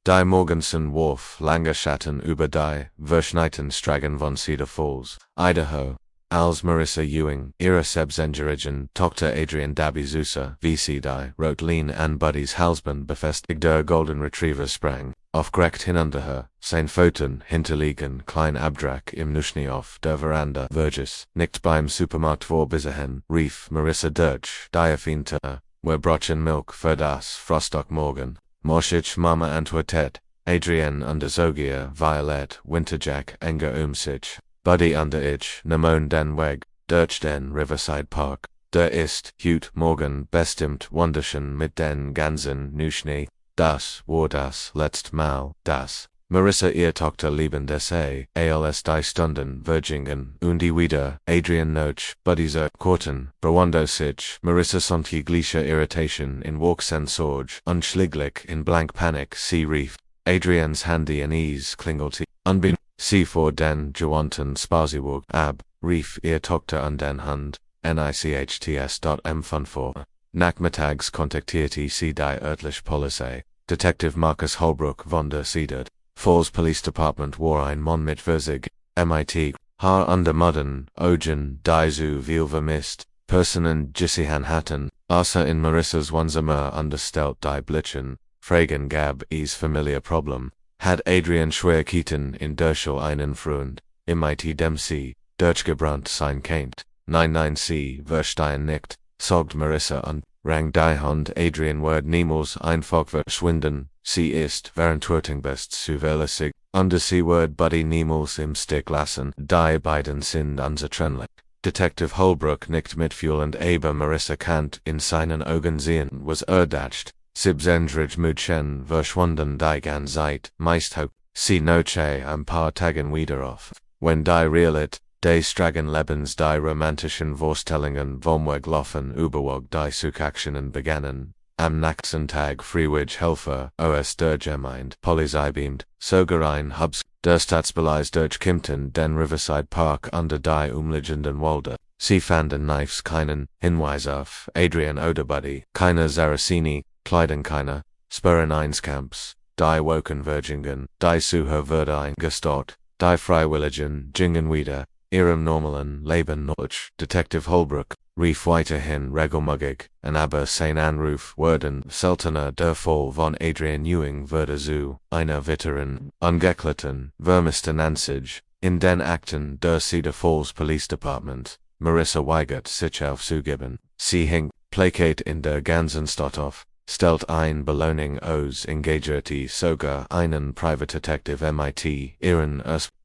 Die Morgensen Wharf, Langerschatten über die Verschneiten Stragen von Cedar Falls, Idaho. Als Marissa Ewing, ihre Selbstengerigen Tochter Adrian Dabby Zusa, VC die, wrote Lean an Buddies Halsband befestigt der Golden Retriever sprang, aufgereckt hinunter her, sein Pfoten hinterliegen klein Abdrack im Nuschni auf der Veranda, Vergis, nickt beim Supermarkt vor Bisehen, rief Marissa Dirch, die erfihnte, wir brauchen Milk für das Froststockmorgen, Moschich Mama antwortet, Adrian under Zogia, Violet, Winterjack, Enger sich. Buddy under ich, Namon den Weg, durch den Riverside Park. Der ist, Hut morgen bestimmt wunderschön mit den ganzen Nuschnee. Das war das letzte Mal, das Marissa ihr Tochter liebende sei, als die Stunden Virgingen, und die wieder, Adrian Noach, Buddy Korten, Brawando sich, Marissa sontigliche Irritation in Walksen Sorge, unschliglich in blank Panic, sie rief, Adrians Handy and Ease klingelte, unbin. Sie vor den Gewanten Spaziwog ab, rief ihr Tochter an den Hund, nichts.m von vor. Nachmittags kontaktierte sie die örtliche Polizei, Detective Marcus Holbrook von der Cedar Falls Police Department war ein Mann mit Versig, MIT, Haar under Mudden, Ogen, die zu viel vermisst, Personen gesihan hatten, außer in Marissas Wansamer understellt die Blitzen, Fragen gab es familiar Problem. Had Adrian Schwerkeiten in Derschel einen Freund, MIT Dempsey, Durchgebrannt sein Kind, 99 Verstehen nicht, sagt Marissa an, rang die Hund Adrian wird niemals einfach verschwinden, sie ist verantwortung best zuverlässig, under sie wird Buddy niemals im Stich lassen, die beiden sind unzertrennlich. Detective Holbrook nickt mitfühlend aber Marissa Kant in seinen Augen sehen was erdacht. Sibzendrij Mädchen verschwanden die ganze Zeit, meist hoch, sie noche ein paar Tagen wieder auf. Wenn die Realit, die Stragen Lebens die romantischen Vorstellungen vom Laufen überwog die Suchaktionen begannen, am nächsten Tag Friedrich Helfer, OS der Gemeinde, Polizei beamt, sogar ein Hubs, der Staatspolizei durchkimmten den Riverside Park under die umliegenden Wälder. Sie fanden Knives keinen Hinweis auf Adrian oder Buddy, keine Saraceni, Kleidung keiner, Spuren eines Camps, die Wokenvergingen, die Sucher wurde eingestorrt, die Freiwilligen gingen wieder, ihrem normalen Leben nach. Detective Holbrook rief weiterhin regelmäßig, aber sein Anruf wurden seltener der Fall von Adrian Ewing wurde zu einer weiteren, ungeklärten, vermissten Ansicht, in den Akten der Cedar Falls Police Department. Marissa weigert sich aufzugeben, sie hinkt, plakat in der ganzen Stadt auf. Stellt ein Belohnung aus engagierte sogar einen Private Detective MIT ihren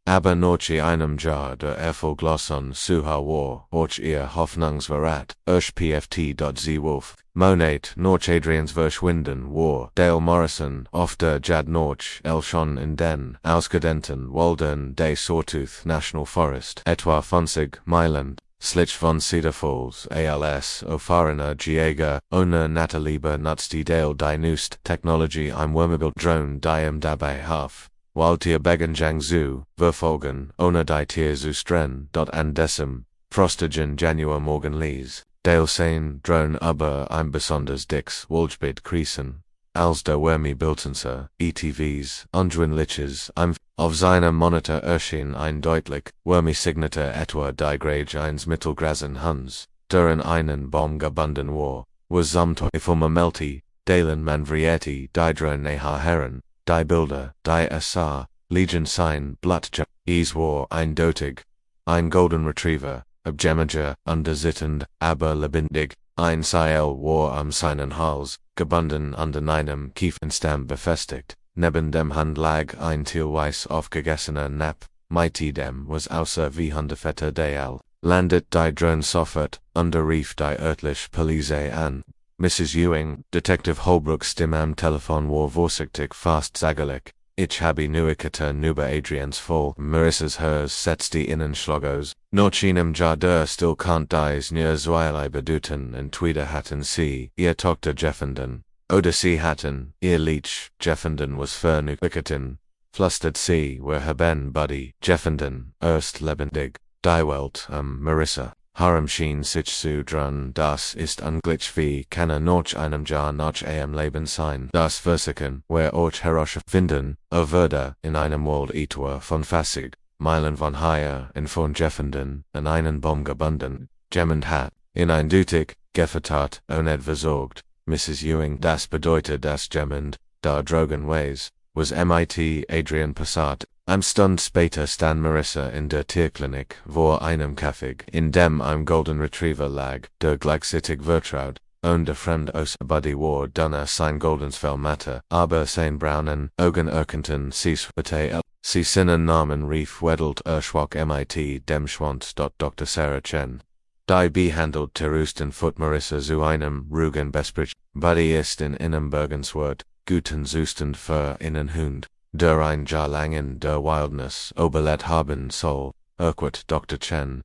aber noch einem Jahr der Erfolglosen Suha war, och ihr Hoffnungsverrat, PFT.z Wolf, Monat noch Adrians Verschwinden war, Dale Morrison, auf der Jad noch, schon in den ausgedehnten Wäldern des Sawtooth National Forest, etwa 50 Meilen. Slitch von Cedar Falls, als erfahrener Jäger, ohne Nataliebe nutzt die Dale die neueste Technology im Wärmebilddrohne die dabei half. Weil Tierbegan Jiangsu, verfolgen, ohne die Tier zu stren, an dessen, frostigen Januar morgen ließ, Dale sein Drone aber ein besonders dicks Wolfsbild kriechen. Als der Wärmebildsensor, ETVs, unwirtliches, auf seinem Monitor erschien ein deutlich, Wärmesignatur etwa die Grage eines mittelgroßen Hunds, der in einen Baum gebunden war, was zum Teufel melti, Dalen manvrieti, die Drone herren, die Bilder, die sah, Legion sein Blattja, es war eindeutig, ein Golden Retriever, abgemager, undersittend, aber lebendig, ein Seil war seinen Hals, gebunden an einem Kiefenstamm befestigt, neben dem Hund lag ein teilweise aufgegessener Napp, mit dem was außer wie Hundefette Dale, landet die Drone sofort, rief die örtliche Polizei an. Mrs. Ewing, Detective Holbrook's Stimme am Telefon war vorsichtig fast zagelig. Ich habe Neuigkeiten über Adrians Fall. Marissas Hers setzte Innenschlag aus. Noch einem Jahr der Stillkant dies nur zweierlei bedeuten und wieder hatten sie, ihr Tochter Jeffenden. Oder sie hatten, ihr Leech, Jeffenden was Vernuigkeiten. Flüstert sie, wir haben Buddy, Jeffenden, erst lebendig. Die Welt, Marissa. Harem schien sich zu dran, das ist unglitch wie kann noch einem Jahr nach am Leben sein. Das Versichern, wer euch herausfinden, würde in einem Wald etwa von 40 Meilen von hier in von Jeffenden, in einen Baum gebunden, gemmend hat, in ein Dütig, gefüttert, und versorgt. Mrs. Ewing, das bedeutet das gemmend, da drogen Ways, was mit Adrian passat. Am Stund später stand Marissa in der Tierklinik, vor einem Käfig, in dem ein Golden Retriever lag, der gleichzeitig vertraut, und der Fremd aus Buddy war dunner sein Goldensfell matte, aber sein braunen Augen erkannten sich bete sie seinen Namen rief wedelt schwach mit dem Schwand. Dr. Sarah Chen. Die behandelt Terusten Foot Marissa zu einem ruhigen Besprich, Buddy ist in Innenbergenswort, guten Zustand für einen Hund. Der ein Jahr lang in der Wildnis überlebt haben soll, Dr. Chen,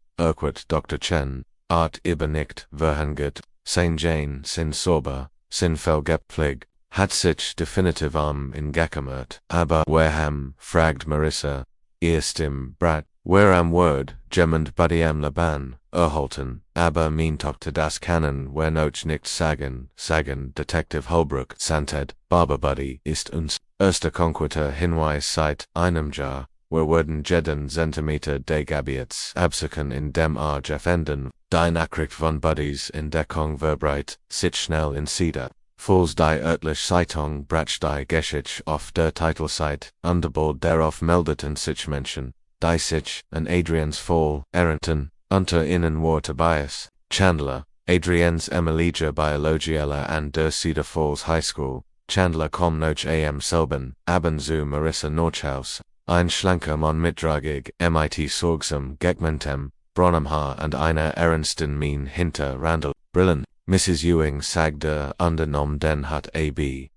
Art über nicht verhängt, sein Jane sin sober, sin gepflegt, hat sich definitiv in gekümmert, aber wer fragt Marissa, ihr Stimm brat, wer am Word, gemmend Buddy am Laban, erhalten, aber mein Tochter das kann wer noch nicht sagen, Detective Holbrook, Santed, Barber Buddy ist uns, erster konkreter Hinweis seit einem Jahr, wir wurden jeden Zentimeter de Gabiets absuchen in dem Arg enden, die Nachricht von Buddys Entdeckung verbreit, sich schnell in Cedar. Falls die örtliche Zeitung brach die Geschichte auf der Titelseite, unterbald darauf meldeten sich Menschen, die sich an Adrians Fall erinnerten, unter ihnen war Tobias Chandler, Adrians Emilia Biologiella an der Cedar Falls High School. Chandler kom noch am selben Abend zu Marissa Norchhaus, ein schlanker Mann mit dragig, mit sorgsam geckmentem, braunem Haar und einer ernsten Mien hinter Randall, Brillen. Mrs. Ewing sagte unternommen den hat alcrin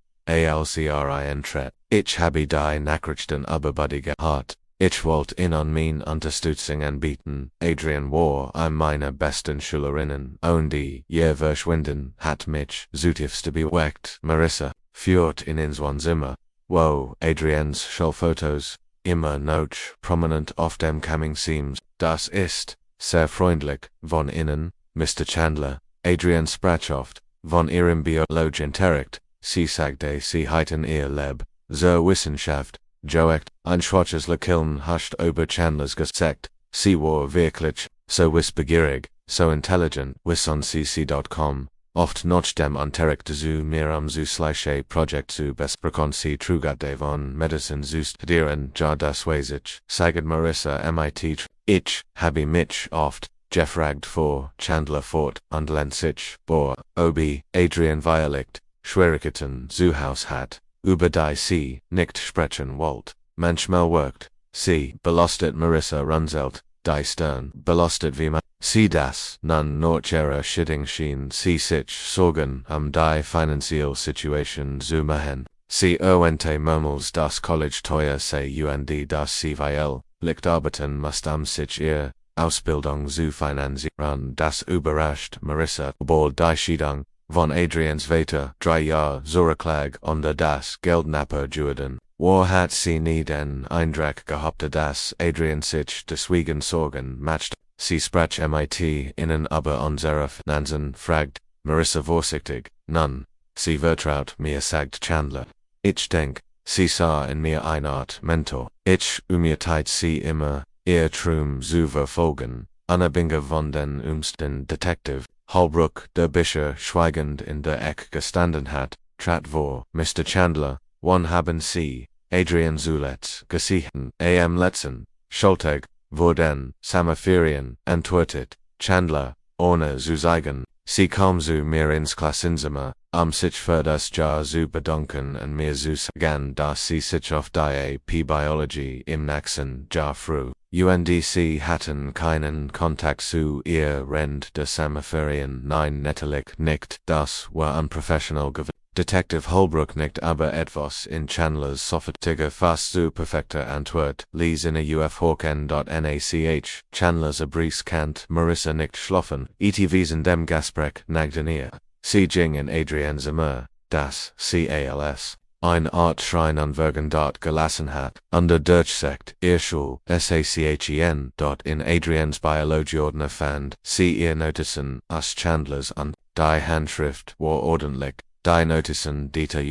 tret. Ich habe die Nachrichten über Buddy gehabt. Ich wollte ihnen mein Unterstützung anbieten. Adrian war eine meiner besten Schülerinnen und die Jahr verschwinden hat mich zutiefst bewegt. Marissa führt in ins Wohnzimmer, wo Adrians Schulfotos immer noch prominent auf dem Coming seems. Das ist sehr freundlich von Ihnen, Mr. Chandler. Adrian sprach oft von ihrem Biologienunterricht. Sie sagte, sie hätten ihr Leb zur Wissenschaft Joekt, ein schwarzes Lächeln hascht über Chandlers Gesicht. Sie war wirklich so wissbegierig, so intelligent, wissonscc.com. Oft noch dem Unterricht zu mir zu sliche Projekt zu besprechen sie trugate von Medicine zu studieren, ja das weiß ich, sagt Marissa mit. Ich habe mich oft gefragt vor Chandler fort und lehnt sich, ob Adrian Violet, Schwierigkeiten zu Haus hat, über die sie nicht sprechen wollt. Manchmal wirkt sie belastet Marissa runzelt, die Stern belastet wie man. Sie das nun noch ihre Schitting schien sie sich sorgen die financial Situation zu machen. Sie erwähnte mehrmals das College teuer sei und das sie weil, liegt arbeiten muss sich ihr Ausbildung zu finanzieren. Das überrascht Marissa, obwohl die Scheidung von Adrians Vater 3 Jahre zurücklag unter das Geldnapper-Juden. War hat sie nie den Eindruck gehabt, dass Adrian sich deswegen Sorgen macht. Sie sprach mit ihnen über unsere Finanzen, fragt Marissa vorsichtig. Nun, sie vertraut mir, sagt Chandler. Ich denk, sie sah in mir eine Art Mentor. Ich umierteit sie immer, ihr Trum zu verfolgen, unabhängig von den Umständen. Detective Holbrook, der bisher schweigend in der Ecke gestanden hat, trat vor. Mr. Chandler, wann haben Sie Adrian zuletzt gesehen? Am letzten Schultag wurden Samaferien antwortet. Chandler, ohne zu sagen, sie kam zu mir ins Klassenzimmer, sich für das Jahr zu bedanken und mir zu sagen, dass sie sich auf die AP Biology im nächsten Jahr früh. UNDC hatten keinen Kontakt zu ihr während der Samaferien. Nein, natürlich nicht, das war unprofessional gewesen. Detective Holbrook nickt aber etwas in Chandlers sofortige fast zu perfekter Antwort, ließ in uf-hocken.nach. Chandlers Abris Kant, Marissa nicht schlafen, ETVs in dem Gasprech nagden ihr. Sie ging in Adrians Zimmer, das CALS. Ein Art Schrein unvergen dort gelassen hat, under Durchsekt, Ehrschul, SACHEN. In Adrians Biologieordner fand, sie ihr Notizen, us Chandlers und, die Handschrift, war ordentlich, die Notizen, Dieter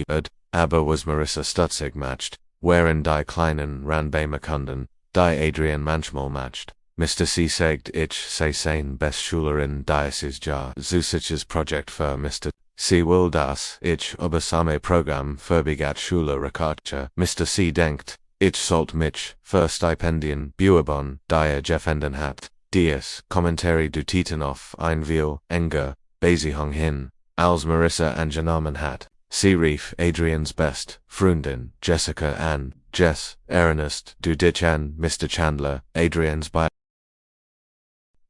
aber was Marissa Stutzig matched, wherein die kleinen Ranbeimerkunden, die Adrian manchmal matched. Mr. C. sagt ich sei sein Bestschülerin dieses Jahr. Zusiches Projekt für Mr. C. will das ich übersame Programm verbigat Schule Rekatsche. Mr. C. denkt, ich sollt mich für Stipendien bewerben, die gefänden hat. Dies Kommentare du Titan auf ein viel enger Beziehung hin, als Marissa angenommen hat. Sie rief Adrians best Freundin Jessica an. Jess, Ernest, du dich an Mr. Chandler, Adrians bei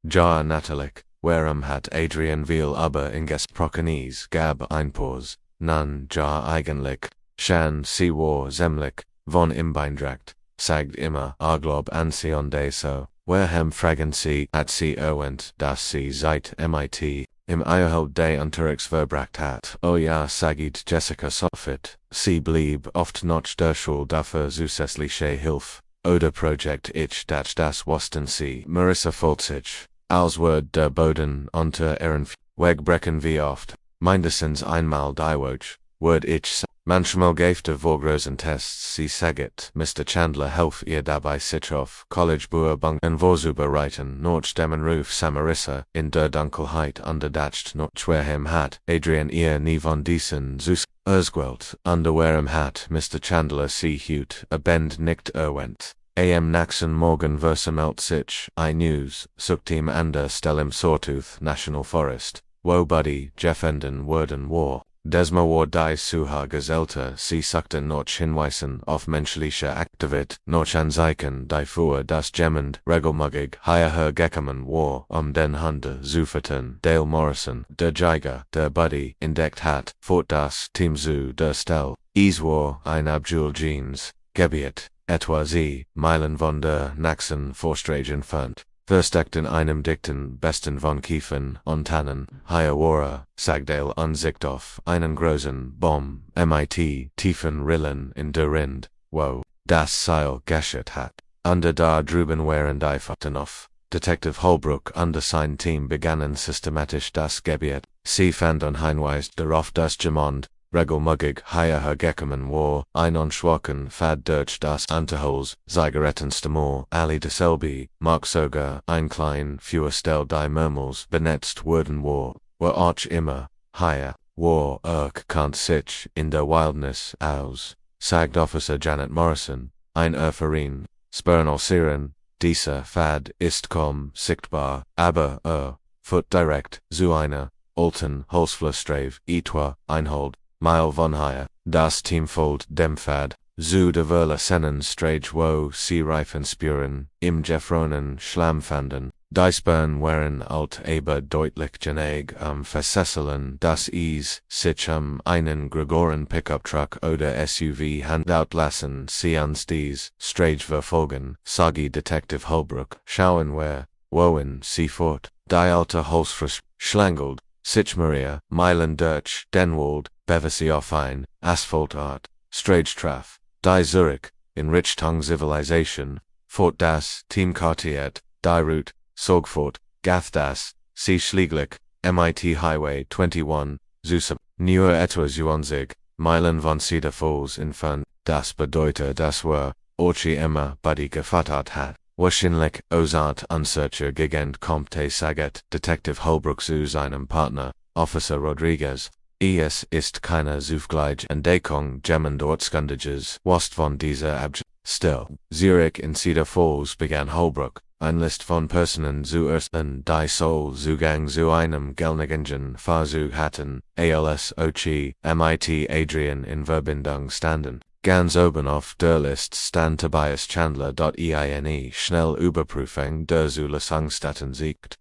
Jahr natürlich, warum hat Adrian viel aber in Gesprochenes gab ein Pause, nun Jahr eigentlich, Shan sie war ziemlich, von im Beindracht, sagt immer, Aglob an de so, warum fragen sie, hat sie erwähnt, dass sie seit MIT, im Eierheld de Unterrichts verbracht hat. Oh ja, sagit Jessica Soffit, sie blieb oft noch der Schule dafür zusätzliche Hilfe, oder Projekt ich das wussten sie, Marissa Fulzig. Als Word der Boden unter ihren Wegbrechen wie oft, mindestens einmal die Word ich manchmal gäfte vorgroßen Tests sie saget, Mr. Chandler helf ihr dabei sich auf College Bewerbungen vorzubereiten, noch dem Ruf Samarissa, in der Dunkelheit underdacht noch schwerhem hat, Adrian ihr nie von diesen Zus Ersgwelt, underwerem hat Mr. Chandler sie hut, bend nicht erwähnt. Am Naxen Morgan versamelt sich, News, Suktim ander Stellim Sawtooth National Forest, Wo Buddy, Jeffenden Worden war, Desma war die Suha Gezelter, sie suchten noch hinweisen auf menschliche Aktivität, noch anzeichen, die für das Gemmend, regelmäßig, hierher gekommen war, den Hunde zu verten, Dale Morrison, der Jäger, der Buddy, entdeckt hat, fort das Team zu der Stelle, es war ein Abjul Jeans, Gebiet. Etwa sie, Meilen von der Naxen Forstragen fand, versteckt in einem dichten Besten von Kiefern und Tannen, Hiawara, Sagdale Ansicht auf einen großen Baum, MIT, tiefen Rillen in der Rind, wo das Seil geschert hat. Under da drüben waren die Fakten auf. Detective Holbrook und sein Team begannen systematisch das Gebiet. Sie fanden Hinweis darauf, dass jemand regelmäßig hierher gekommen war, ein schwachen Fad durch das Unterholz, Zigarettenstammel, Ali Deselby, mag sogar ein klein Feuerstel die mehrmals benetzt worden war auch immer, hier, war kant sich in der Wildnis aus, sagt Officer Janet Morrison, ein Erfahren, Spernalsieren, dieser Fad ist kaum sichtbar, aber foot direkt, zu einer, alten Holzflussstrave, etwa, einhold, Mile von hier, das Team folgt dem Fad, zu de Verle Sennen Strage wo sie Reifen spüren, im Jeffronen Schlamm fanden, die Spuren waren alt aber deutlich genug versesseln, dass sich einen Gregoren Pickup-Truck oder SUV handout lassen sie uns dies Strage verfolgen, sagi Detective Holbrook, schauen wohin sie fort, die alte Holzfrisch, schlangelt, sich Maria, Meilen durch, Denwald, Beversi auf ein, Asphaltart, Stragetraff, die Zurich, in Richtung Civilization, fort das Team Quartiert, die Route, Sorgfort, Gath das, sie Schlieglich, MIT Highway 21, Zusab, nur etwa 20, Meilen von Cedar Falls entfernt, das bedeutet, dass Orchi immer Buddy gefattert hat. Wahrscheinlich Ozart Unsearcher Gegend Compte Saget, Detective Holbrook zu seinem Partner, Officer Rodriguez. Es ist keine zufällige Entdeckung jemand Ortskundiges, was von dieser Still, Zurich in Cedar Falls begann Holbrook, ein List von Personen zu ersten, die Soul Zugang zu einem Gelnigen Fahrzeug hatten, als Ochi, MIT Adrian in Verbindung standen. Ganz oben auf der List stand Tobias Chandler. Schnell Überprüfung der Zulassungsdaten siegt.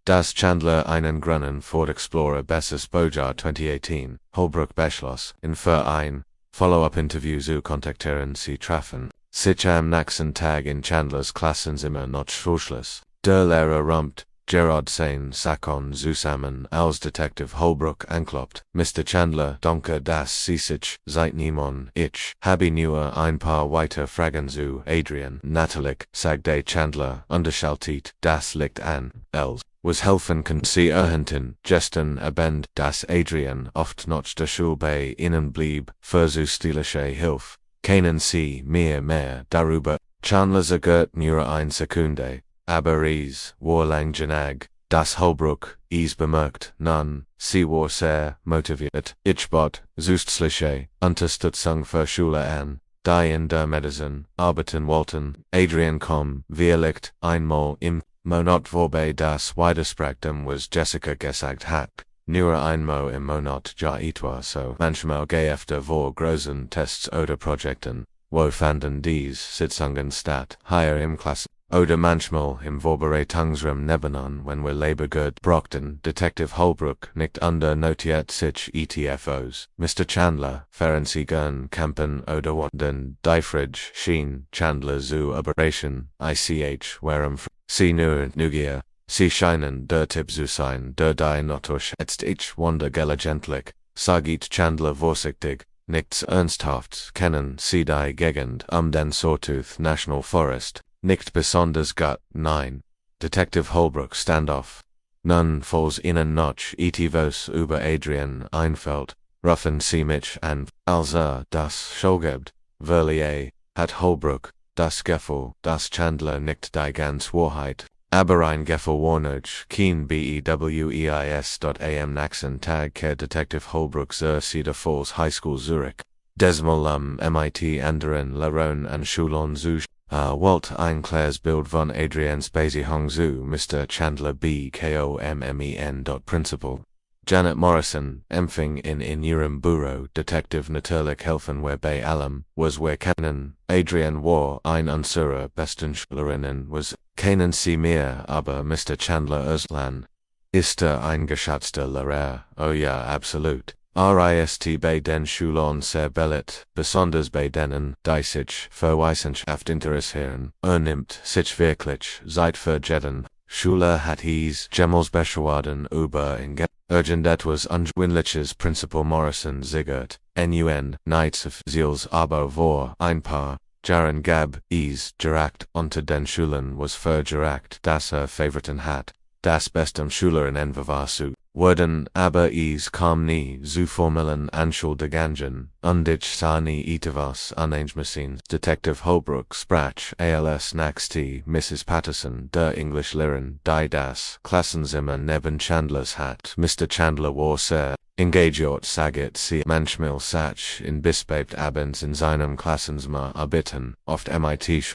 Das Chandler einen Grunnen Ford Explorer besseres Baujahr 2018, Holbrook beschloss, in für ein Follow-up-Interview zu kontaktieren sie trafen. Sich am nächsten Tag in Chandlers Klassenzimmer noch Schulschluss. Der Lehrer rumpt, Gerard Sane Sakon zusammen als Detective Holbrook anklopt. Mr. Chandler Donker das Sisich Zeitnehmon ich habe nur ein paar weiter Fragen zu Adrian Natalik sagte Chandler unterschaltet das Licht an. Els was helfen kann sie erhenten gesten abend das Adrian oft noch der Schule bei ihnen blieb für so stilische Hilfe. Kennen sie mir mehr darüber? Chandler zergert nur eine Sekunde. Aber es war lang genug, dass Holbrook es bemerkt, nun, sie war sehr motiviert. Ich bot zusätzliche Unterstützung für Schule an, die in der Medizin arbeiten wollten. Adrian kom vielleicht einmal im Monat vorbei das Widersprachtum was Jessica gesagt hat. Nur einmal im Monat ja etwa so. Manchmal geöfter vor großen Tests oder Projekten. Wo fanden dies Sitzungen statt? Hier im Klasse. Oder manchmal im Vorbereitungsraum nebenan, wenn wir Lebergurt brockten. Detective Holbrook nicht under notiert sich ETFOs. Mr. Chandler, fahren Sie gern campen oder wandern? Die Fridge schien Chandler zu Operation, ich warum Sie nur Nugier. Sie scheinen der Tipp zu sein, der die Natur schätzt. Ich wander gelegentlich, sagt Chandler vorsichtig. Nichts Ernsthafts kennen Sie die Gegend den Sawtooth National Forest. Nicht besonders gut, nein. Detective Holbrook standoff. Nun falls Ihnen noch etwas über Adrian einfällt, rufen Sie mich an. Als das Schulgibt, Verlier, hat Holbrook das Gefühl, dass Chandler nicht die ganz Wahrheit, aber ein Gefühl warnage, kein beweis.am nächsten Tag kehrt Detective Holbrook zur Cedar Falls High School Zurich. Desmal MIT anderen Lerone an Schulon zu Walt ein klares Bild von Adrian Spazierengehen zu Mr. Chandler BKOMMEN. Principal Janet Morrison empfing in ihrem Büro. Detective natürlich helfen wir bei allem, was wir können. Adrian war ein unserer besten Schülerinnen was kennen Sie mehr aber Mr. Chandler Erslan. Ist ein geschätzter Lehrer? Oh ja, absolut. RIST bei den Schülern sehr beliebt, besonders bei denen, die sich für Wissenschaft interessieren, nimmt sich wirklich Zeit für jeden. Schule hat es jemals beschworen über irgend etwas Unschwindliches. Principal Morrison ziggert, nun, nichts of Ziels aber vor ein paar Jahren gab es direkt unter den Schulen was für direkt das Favoriten hat. Das bestem Schülerinnen war zu werden, aber es kam nie zu formellen Anschuldigungen, und ich sah nie etwas Unangemessines. Detective Holbrook sprach als nächste Mrs. Patterson, der Englischlehrerin, die das Klassenzimmer neben Chandlers hat. Mr. Chandler war sehr engagiert, sagt sie manchmal sach in Bispept abends in seinem Klassenzimmer arbeiten, oft MIT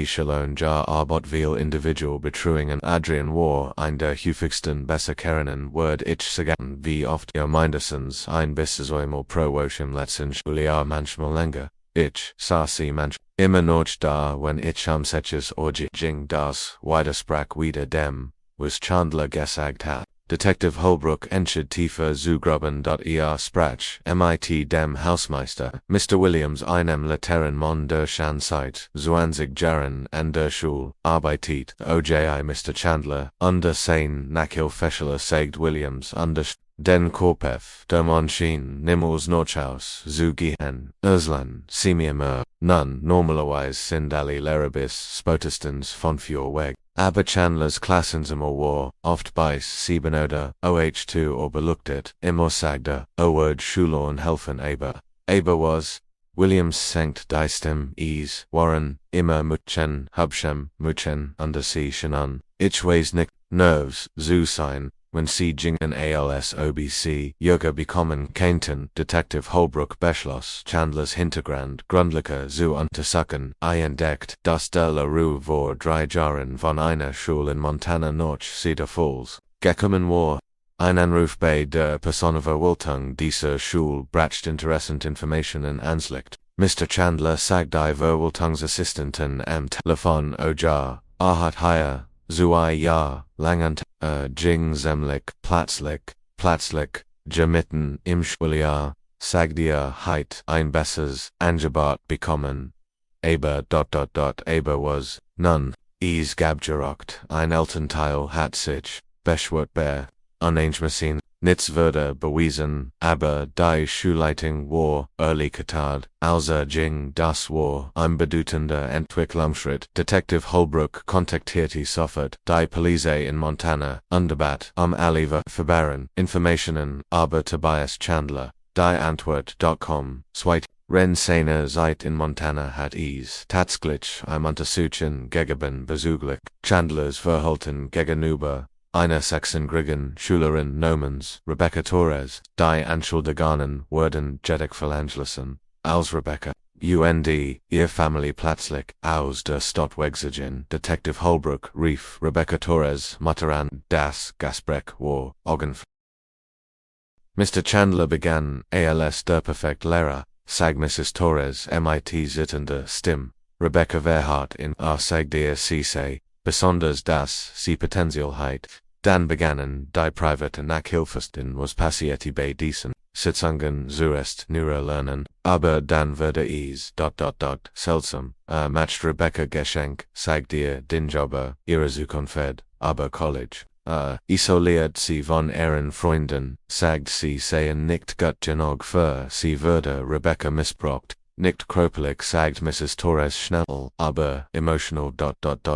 Shalom Jahr Arbeit viel Individual Betreuungen. Adrian war ein der häufigsten Besserkerinnen, würd ich sagen, wie oft ihr mindestens ein bis zweimal pro Woche im letzten Schuljahr, manchmal länger. Ich sah sie manchmal immer noch da, wenn ich solches ging das Widersprach wieder dem, was Chandler gesagt hat. Detective Holbrook entschied tiefer zu graben. Sprach MIT dem Hausmeister, Mr. Williams einem Lateran Mann der Schanzeit, 20 Jahren an der Schule, arbeitet, OJI Mr. Chandler, under sein Nachhilfeschüler sagt Williams, under den Korpef, der Mann schien niemals Nordhaus zu gehen, Erslan, sie mir mehr, nun, normalerweise sind alle Lehrer bis spätestens 5 Uhr weg. Aber Chandlers Klassenzimmer war oft bis 7 oder 8 Uhr beleuchtet, immer sagte, Word Schulern helfen aber was, Williams senkt die Stimme, es waren immer Mädchen, Mädchen under sie an. Ich weiß nicht, Nerves, zu sein, wenn sie gingen als OBC, Jürger bekommen könnten. Detective Holbrook beschloss, Chandlers Hintergrund gründlicher zu untersuchen, entdeckt, dass der LaRue vor 3 Jahren von einer Schule in Montana nach Cedar Falls gekommen war. Ein Anruf bei der Personenverwaltung dieser Schule brachte interessant Informationen ans Licht. Mr. Chandler sagt die Verwaltungsassistentin am Telefon Jahr, hat hier, zu ein Jahr lang ging ziemlich plötzlich, gemitten im Schuljahr, sagt heit ein besseres Angebot bekommen. Aber was, nun, Is Gabgerocht, ein Elternteil hat sich, beschwert bear, unangemessen, nichts würde bewiesen, aber die Schulleitung war, ehrlich gesagt, also ging das war ein bedeutender Entwicklungsschritt. Detective Holbrook kontaktierte sofort die Polizei in Montana, bat alle verbahren Informationen, aber Tobias Chandler, die Antwort.com, zweit, Ren seiner Zeit in Montana hat tatsächlich ein Untersuchen gegeben bezüglich Chandlers Verhalten gegenüber einer sechsjährigen Schülerin namens Rebecca Torres. Die Anschuldigungen wurden jedoch verlangt als Rebecca ihr Family plötzlich aus der Stadt wegzugehen. Detective Holbrook rief Rebecca Torres Mutter an. Das Gespräch war augenfällig. Mr. Chandler begann, als der Perfektlehrer, sag Mrs. Torres mit zittender Stimme. Rebecca Verhardt in sag der sie sei, besonders dass sie Potenzial hat. Dann begannen die private Nachhilfesten was passierte bei diesen Sitzungen zuerst nur lernen, aber dann wurde seltsam, macht Rebecca Geschenk, sagt ihr den Jobber ihrer Zukunft, aber College. Isoliert sie von ihren Freunden, sagt sie seien nicht gut genug für sie würde Rebecca missbraucht, nicht körperlich sagt Mrs. Torres schnell, aber emotional.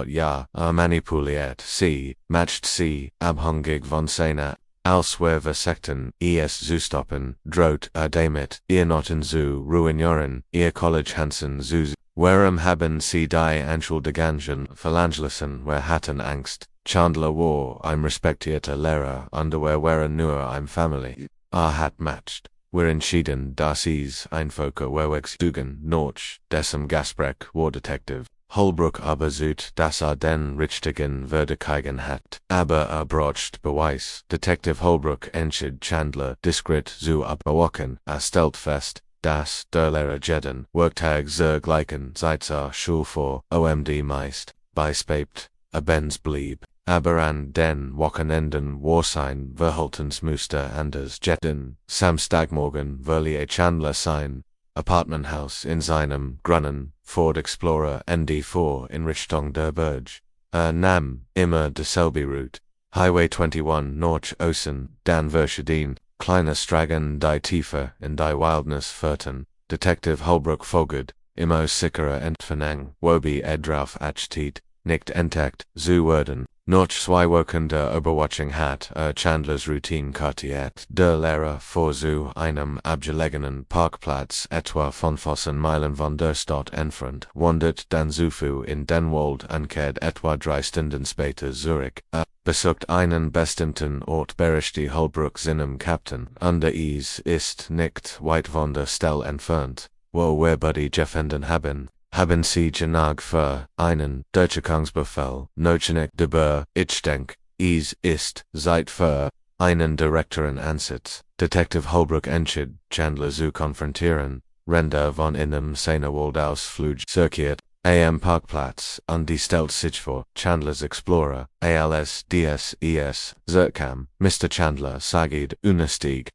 Ja, manipuliert sie, macht sie, abhängig von seiner, als wir versuchten, es zu stoppen, droht damit, ihr Noten zu ruinieren, ihr College Hansen zu warum haben sie die Anschuldigungen verlangt lassen, wir hatten Angst. Chandler war ein respektierter Lehrer und wir waren nur eine Familie. Hat matcht. Wir entschieden, dass es einfach wegzugen nach dessen Gespräch war Detective Holbrook aber sieht, dass den richtigen Würde kriegen hat. Aber braucht Beweis. Detective Holbrook entschied Chandler diskret zu abbewachen. Stellt fest, dass der Lehrer jeden Werktag zur gleichen Zeit zur Schule vor OMD meist beispebt, abends blieb. Aber an den Wochenenden war sein Verhaltensmuster anders. Jeden Samstagmorgen verließ Chandler sein Apartmenthaus in seinem grünen Ford Explorer ND4 in Richtung der Burg. Nahm immer dieselbe Route. Highway 21 Nordosten, dann verschieden, kleine Stragen die Tiefe in die Wildnis führten. Detective Holbrook folgte, immer sicherer Entfernung, wobei drauf achtet, nicht entdeckt zu werden. Noch 2 Wochen der Überwachung hat Chandlers Routine kartiert. Der Lehrer fuhr zu einem abgelegenen Parkplatz etwa 15 Meilen von der Stadt entfernt, wandert dann zu Fuß in den Wald und kehrt etwa 3 Stunden später zurück. Besucht einen bestimmten Ort berichtet Holbrook seinem Kapitän, und ist nicht weit von der Stelle entfernt, wo wir Buddy gefunden haben. Haben Sie genug für einen Durchsuchungsbefehl notwendig dabei? Ich denke, es ist Zeit für einen direkteren Ansatz. Detective Holbrook entschied, Chandler zu konfrontieren, Render von seiner Waldausflug zurückkehrt, am Parkplatz, und die stellt sich vor, Chandlers Explorer, DSES, zurückkam. Mr. Chandler sagte unnötig,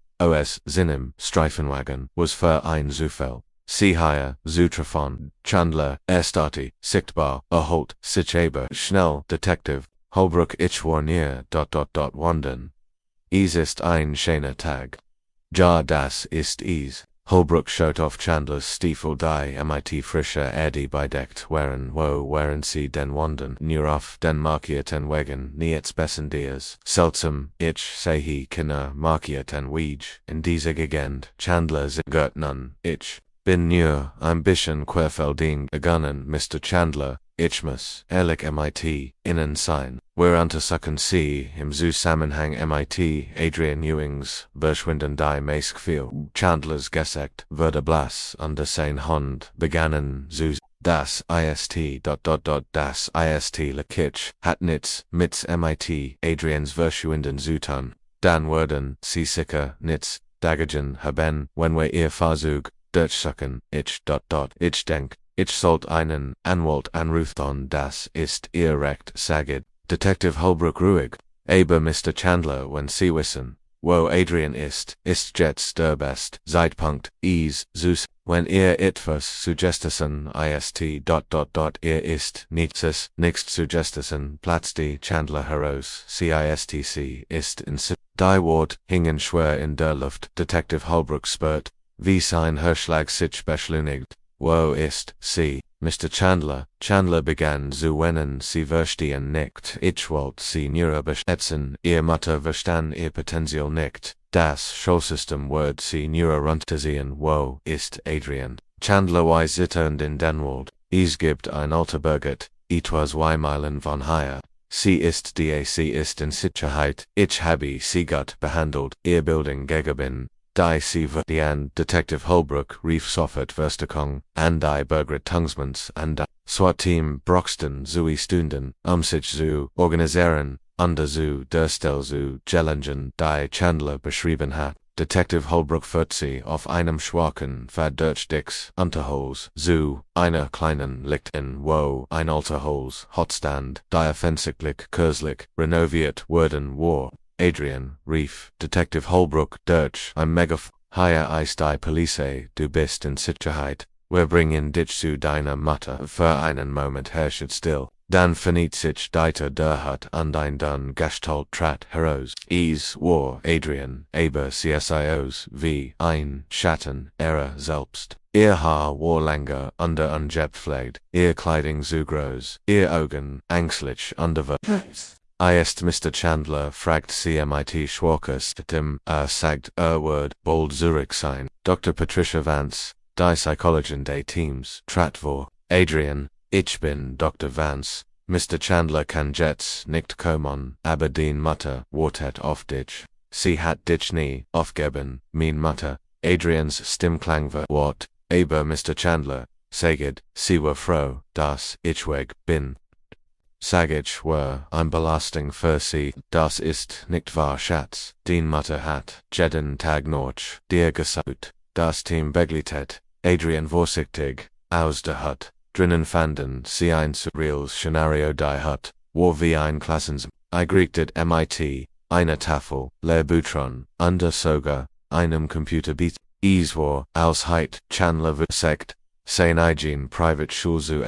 seinem Streifenwagen was für ein Zufall. Sie hier, Zutrafon, Chandler, Estati, sichtbar, erholt, sich aber schnell, Detective, Holbrook ich war near, wandern. Es ist ein schöner Tag. Ja, das ist es. Holbrook schaut auf Chandlers Stiefel die mit frischer Erde bedeckt waren, wo waren sie denn wandern, nur auf den markierten Wegen, nichts Bessenderes. Seltsam, ich sehe keine markierten Wege in dieser Gegend. Chandler sagt nun, ich bin nur ein bisschen querfelding gegangen, Mr. Chandler, ich muss ehrlich mit Ihnen sein. Wir untersuchen Sie im Zusammenhang mit Adrian Ewings verschwinden die meistgefühl. Chandlers Gesicht wurde blass und sein Hund begannen zu das ist Lekitsch hat nichts mit Adrians verschwinden zu tun. Dann wurden Sie sicher nichts dagegen haben, wenn wir Ihr Fahrzeug durchsuchen. Ich denk, ich sollte einen Anwalt anrufen, das ist Ihr Recht, sagt Detective Holbrook ruhig. Aber Mr. Chandler, wenn Sie wissen, wo Adrian ist jetzt der best Zeitpunkt, Zeus, wenn etwas suggestation ist, ist nichts suggestation, Platz die Chandler heraus, cistc, ist in die Wort, hingen schwer in der Luft, Detective Holbrook spurt, wie sein Hirschlag sich beschleunigt, wo ist, Mr. Chandler begann zu weinen, sie verstehen nicht, ich wollte sie nur beschätzen, ihr Mutter verstand ihr Potenzial nicht, das Schulsystem wird sie nur runtersehen, wo ist Adrian? Chandler weiß zitternd in den Wald, es gibt ein alter Birgit, etwas 2 Meilen von hier. Sie ist in Sicherheit, ich habe sie gut behandelt, ihr Bildung gegeben. Die sie verdienen, Detective Holbrook rief sofort Verstärkung, an die Birgit Tungsmans, an das SWAT-Team Broxton zu Stunden, sich zu organisieren, under zu der Stelle zu gelingen, die Chandler beschrieben hat. Detective Holbrook führt sie auf einem schwachen, verdurchtigten Unterholz zu einer kleinen Licht in, wo ein alter Holz Hotstand, die offensichtlich kürzlich renoviert worden war. Adrian, rief Detective Holbrook durch ein Megafon. Hier ist die Polizei, du bist in Sicherheit. Wir bringen dich zu deiner Mutter. Für einen Moment herrscht still. Dann verniet sich Dieter der hat an ein dann Gestalt trat heraus. Es war Adrian, aber CSIOs wie ein Schatten, selbst. Ihr Haar war länger under ungepflegt, ihr Kleidung zu groß, ihr Augen ängstlich unterwürfig. Ist Mr. Chandler fragt CMIT Schwarkes dem sagt Word bald zurück sein. Dr. Patricia Vance, die Psychologin des Teams, trat vor. Adrian, ich bin Dr. Vance. Mr. Chandler kann jetzt nicht kommen, aber die Mutter wartet auf dich. Sie hat dich nie aufgeben, mein Mutter. Adrians Stimmklang wort, aber Mr. Chandler, sagt, sie war froh, dass ich weg bin. Sag ich war ein Belastung für sie, das ist nicht wahr, Schatz. Die Mutter hat jeden Tag noch dir gesagt, das Team begleitet, Adrian vorsichtig, aus der Hut. Drinnen fanden sie ein surreales Szenario die Hut, wo wie ein Klassens, eingerichtet MIT, eine Tafel, Lehrbüchern, under sogar, einem Computerbeat. Es war, als heit Chandler versagt, sein eigen Privatschule zu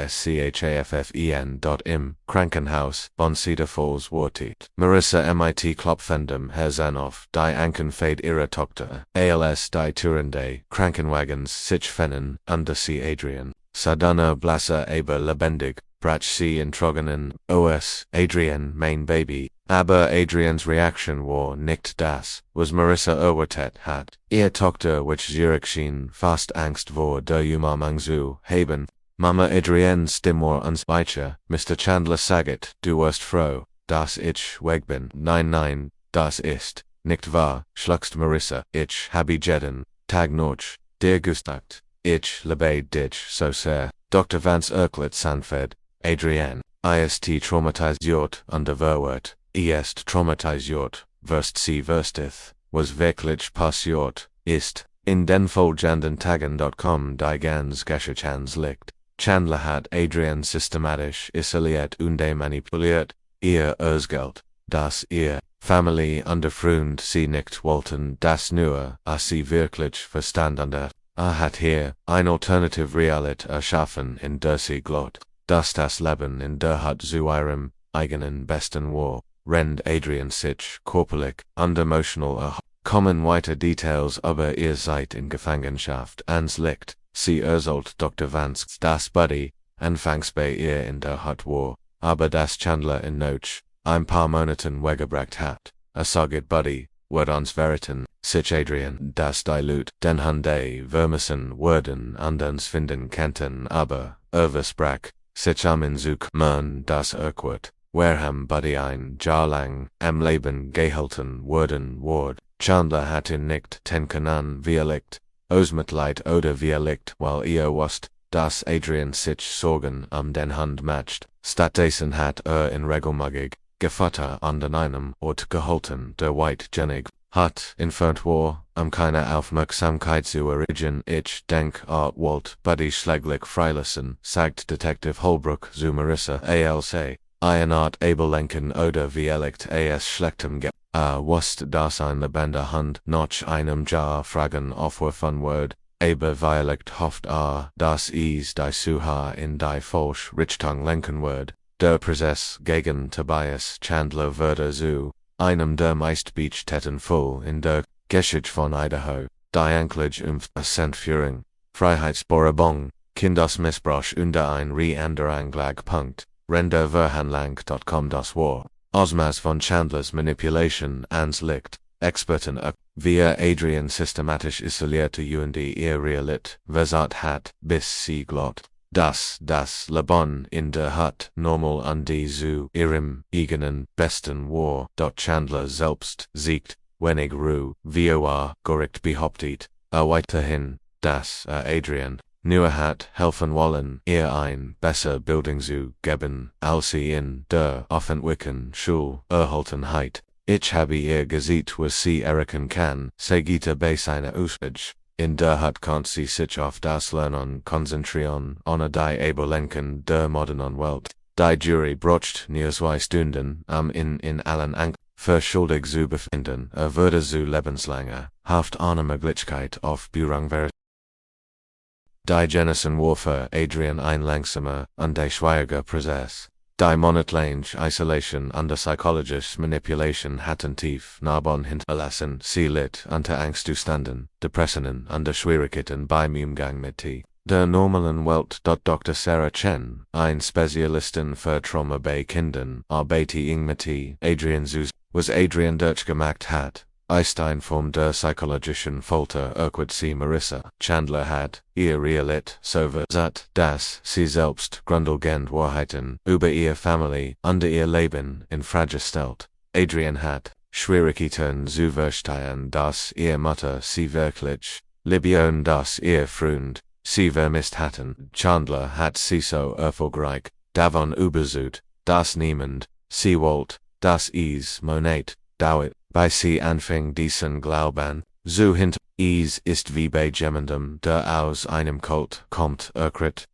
schaffen.im Krankenhaus, von Cedar Falls wartet. Marissa MIT klopfendem Herzauf, die Ankenfade ihrer Tochter, als die Tourende, Krankenwagens sich fennen, under sie Adrian. Sadana blasser aber lebendig, brach sie in Trogenen, Adrian, mein Baby. Aber Adrians Reaction war nicht das, was Marissa erwartet hat. Ihr Tochter which Zurich schien fast Angst vor der Umarmung zu haben. Mama Adrians Stimme uns Weiche, Mr. Chandler sagt, du wirst froh, dass ich weg bin. Nein, das ist nicht wahr, schluckst Marissa. Ich habe jeden Tag noch dir gesagt. Ich liebe dich so sehr. Dr. Vance erklärt sanft. Adrian, ist traumatisiert under verwirrt. Ist traumatisiert, wirst sie verstith, was wirklich passiert ist. In den folgenden Tagen die ganz Geschichtens liegt. Chandler hat Adrian systematisch isoliert und manipuliert, ihr Ersgeld, das ihr Familie und Freund sie nicht wollten, das nur, sie wirklich verstanden hat. Hat hier ein Alternative Realit erschaffen in der sie glaubt, dass das Leben in der Hut zu ihrem eigenen besten war. Rend Adrian sich körperlich und emotional kommen weiter Details über ihr Zeit in Gefangenschaft ans Licht. Sie erzählt Dr. Vance, dass Buddy anfangs bei ihr in der Hut war, aber dass Chandler in Noch ein paar Monaten weggebracht hat. Sagt Buddy, wird uns verraten, sich Adrian, dass die Leute den Hunde vermissen würden und uns finden könnten, aber versprach, sich in zu kümmern, das wird. Wareham Buddy ein Jahr lang am Leben gehalten worden war. Chandler hat ihn nicht können wirklich, aus Mitleid oder wirklich, weil wusste, dass Adrian sich Sorgen den Hund macht. Stattdessen hat in regelmäßig Gevatter an einem Ort gehalten, der weitgängig hat entfernt war, keine Aufmerksamkeit zu erregen. Ich denk wollt Buddy schläglich freilassen, sagt Detective Holbrook zu Marissa alc. eine Art Abellenken oder Dialekt as schlechtem Ge wusste das ein lebender Hund noch einem Jahr Fragen aufwerfen wird, aber Dialekt hofft dass is die Suha in die falsch Richtung lenken wird. Der Prozess gegen Tobias Chandler würde zu einem der meistbeachteten Fall in der Geschichte von Idaho, die Anklage Centführung, Freiheitsberaubung, Kindesmissbrauch unter ein Reanderanglag. Renderverhandlang.com. Das war Ausmaß von Chandlers Manipulation ans Licht. Experten via Adrian systematisch isolierte und ihr Realit versat hat, bis sie glaubt, dass das Leben in der Hut normal an die zu ihrem eigenen besten war. Dort Chandler selbst siegt, wenig Ruhe, vor Gericht behauptet, weiterhin, dass Adrian nur hat helfen wollen, ihr ein besser Bildung zu geben, als sie in der öffentlichen Schule erhalten hat. Ich habe ihr gesagt, was sie erreichen kann, sagte bei seiner Aussage. In der Hut konnte sie sich auf das Lernen konzentrieren, ohne die Ablenkung der modernen Welt. Die Jury braucht nur 2 Stunden, in allen Verschuldig zu befinden, würde zu lebenslanger Haft ohne Möglichkeit auf Berufung werden. Die Genesen war für Adrian ein langsamer und schwieriger Prozess. Die monatelange Isolation under psychologische Manipulation hatten tief Narben hinterlassen. Sie litt unter Angstzuständen, Depressionen und Schwierigkeiten beim Umgang mit der normalen Welt. Dr. Sarah Chen, ein Spezialistin für Trauma bei Kindern, arbeitet eng mit Adrian zu, was Adrian durchgemacht hat. Einstein vom der psychologischen Folter sie Marissa Chandler hat ihr Realit so versat, dass sie selbst grundlegend Wahrheiten über ihr Familie und ihr Leben in Frage stellt. Adrian hat Schwierigkeiten zu verstehen, dass ihr Mutter sie wirklich Libion dass ihr Freund sie vermisst hatten. Chandler hat sie so erfolgreich davon überzeugt, dass niemand sie wollt, dass is Monat dauert. Bei sie anfing diesen Glauben zu hint, is ist wie bei jemandem, der aus einem Kult kommt,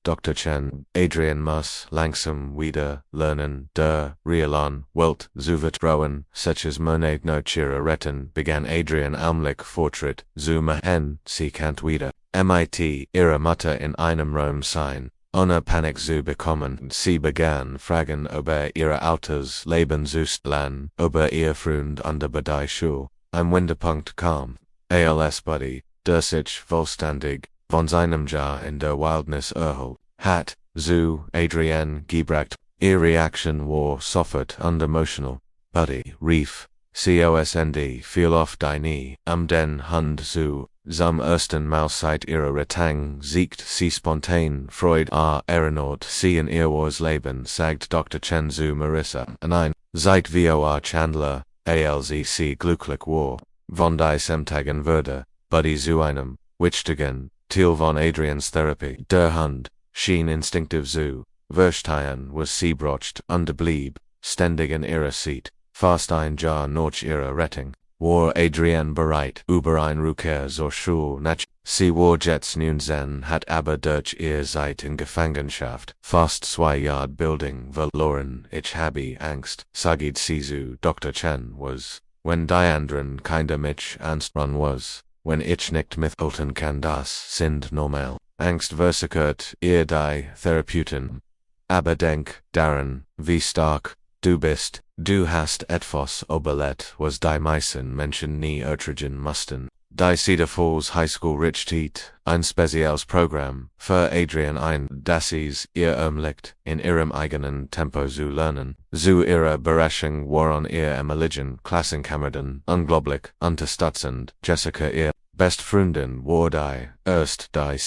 Dr. Chen. Adrian muss langsam wieder lernen, der realen Welt zu vertrauen, solches Monat Nurture retten, begann Adrian allmählich Fortschritt zu machen, sie kannt wieder mit ihrer Mutter in einem Raum sein. Ohne Panik zu bekommen, sie begann Fragen über ihr altes Leben zu stellen, über ihr Freund und über die Schule. Ein Wendepunkt kam. Als Buddy, der sich vollständig von seinem Jahr in der Wildnis erholt hat, zu Adrian gebracht. Ihre Reaction war sofort und emotional. Buddy rief, COSND fiel auf die Knie, den Hund zu. Zum ersten Mal seit ihrer Rettung siegt sie spontan Freude erinnert sie in ihr wahres Leben, sagt Dr. Chen zu Marissa. Nein, seit vor Chandler, als sie glücklich war, von diesem Tagen würde, Buddy zu einem wichtigen Teil von Adrians Therapie. Der Hund schien instinktiv zu verstehen, was sie braucht, und blieb ständig in ihrer Seat, fast ein Jahr nach ihrer Rettung. War Adrian bereit, über ein Rückkehr zur Schule nach. Sie war jetzt 19, hat aber durch ihr Zeit in Gefangenschaft fast 2 Jahre Bildung verloren. Ich habe Angst, sagte sie zu Dr. Chen, was, wenn die anderen Kinder mich anstrengen was, wenn ich nicht mithalten kann, das sind normal. Angst versucht ihr die Therapeuten. Aber denk daran, wie stark du bist. Du hast etwas überlebt, was die meisten Menschen nie ertragen mussten. Die Cedar Falls High School richtet ein spezielles Programm für Adrian ein, das es ihr ermöglicht, in ihrem eigenen Tempo zu lernen. Zu ihrer Überraschung waren ihr ehemaligen Klassenkameraden unglaublich unterstützend. Jessica, ihr Bestfreundin, war die die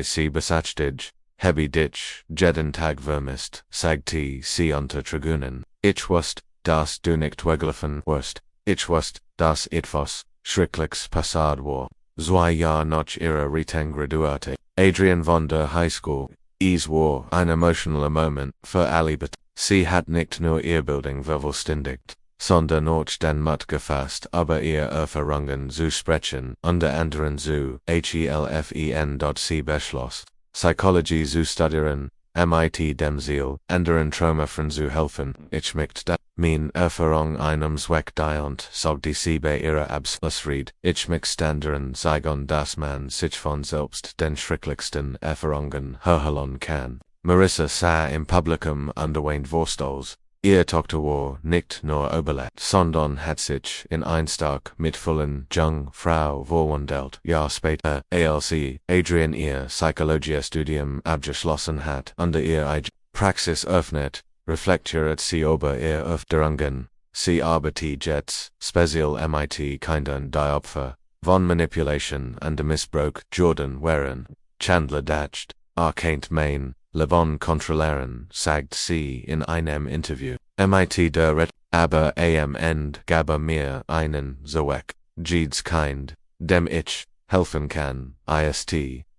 sie beschäftigt. Habe dich jeden Tag vermisst, sagte sie unter Tränen. Ich wusste, dass du nicht weggelaufen warst. Ich wusste, dass etwas Schreckliches passiert war. 2 Jahre nach ihrer Rettung graduierte Adrian von der High School. Es war ein emotionaler Moment für alle Beteiligten. Sie hat nicht nur ihr Bildung vervollständigt, sondern auch den Mut gefasst, über ihre Erfahrungen zu sprechen, unter anderem zu helfen. Sie beschloss, Psychologie zu studieren. mit dem Ziel, anderen Trauma von zu helfen, ich möchte min Erfahrung einem Zweck und sog die Siebe ihrer Abschlussrede, ich möchte anderen zeigen, dass man sich von selbst den schrecklichsten Erfahrungen herholen kann. Marissa sah im Publikum underweind Vorstals. Ihr Tochter war nicht nur überlebt, sondern hat sich in ein stark mitvollen Jung Frau verwandelt. Jahr später, ALC, Adrian ihr Psychologiestudium abgeschlossen hat, unter ihr Praxis öffnet, reflektiert sie über ihr Öfterungen, sie arbeitet jetzt, speziell mit Kindern die Opfer von Manipulation und Missbrauch Jordan waren, Chandler dacht, kennt mein Leben kontrollieren, sagt sie in einem Interview. Mit der Ret, aber am Ende gab mir einen Zweck, Jedes Kind, dem ich helfen kann, ist,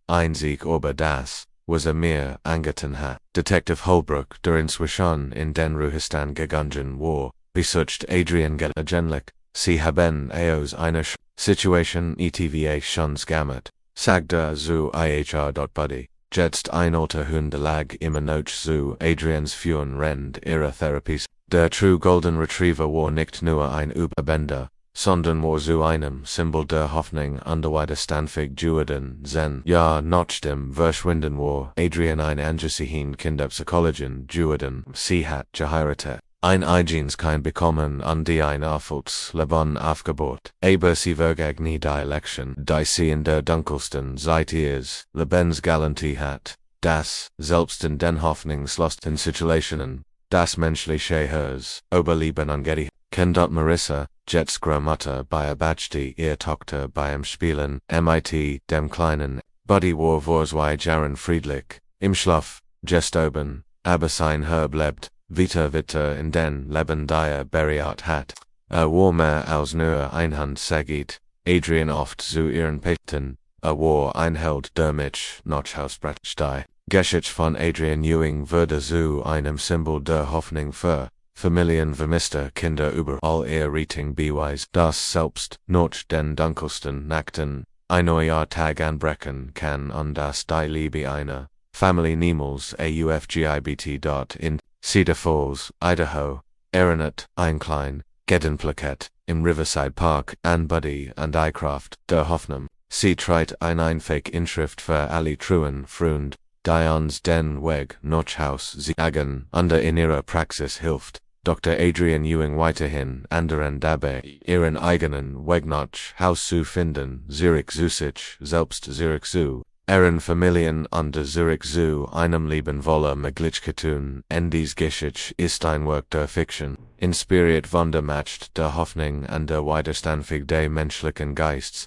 einzig über das, was mir angetan hat. Detective Holbrook, der inzwischen in den Ruhestand gegangen war, besucht Adrian gelegentlich. Sie haben aus einer Situation etwa schon gemacht, sagte zu ihr. Jetzt ein alter Hund lag immer noch zu Adrians Führen rend ihrer Therapies. Der true Golden Retriever war nicht nur ein Überbender, sondern war zu einem Symbol der Hoffnung widerstandsfähig geworden. Ja nach dem Verschwinden war Adrian ein angesehen Kinderpsychologin geworden. Sie hat geheiratet, ein eigenes Kind bekommen und die ein Erfolgsleben aufgebaut. Aber sie vergagni die Lektion, die sie in der dunkelsten Zeit ihres Lebens Galantie hat, dass, selbst in den hoffnungslosen Situationen, das menschliche Herz überleben angehört. Kennt Marissa, jetzt Mutter beobachtet ihr Tochter beim Spielen, mit dem kleinen Buddy war vor 2 Jahren friedlich, im Schlaf, gestoben, aber sein Herb lebt weiter in den Leben die beriat hat. War mehr als nur ein Hand sagt Adrian oft zu ihren Patienten, war ein Held der mich noch ausbracht. Die Geschichte von Adrian Ewing wurde zu einem Symbol der Hoffnung für Familien vermisster Kinder überall Rating beweist, dass selbst nach den dunkelsten Nächten ein neuer Tag anbrechen kann und dass die Liebe einer Familie niemals aufgibt. In Cedar Falls, Idaho, erinnert ein klein Gedenplakat im Riverside Park an Buddy und Kraft der Hoffnung. Sie trägt eine Fake Inschrift für alle truen Freund, die uns den Weg nach Haus zeigen und in ihrer Praxis hilft. Dr. Adrian Ewing weiterhin anderen dabei, ihren eigenen Weg nach Haus zu finden, Zurich zu sich selbst Zurich zu ihren Familien und Zurich zu einem Leben voller Möglichkeiten. Dies Geschichte ist ein Werk der Fiction, inspiriert von der Macht der Hoffnung und der Widerstandsfähigkeit des menschlichen Geists.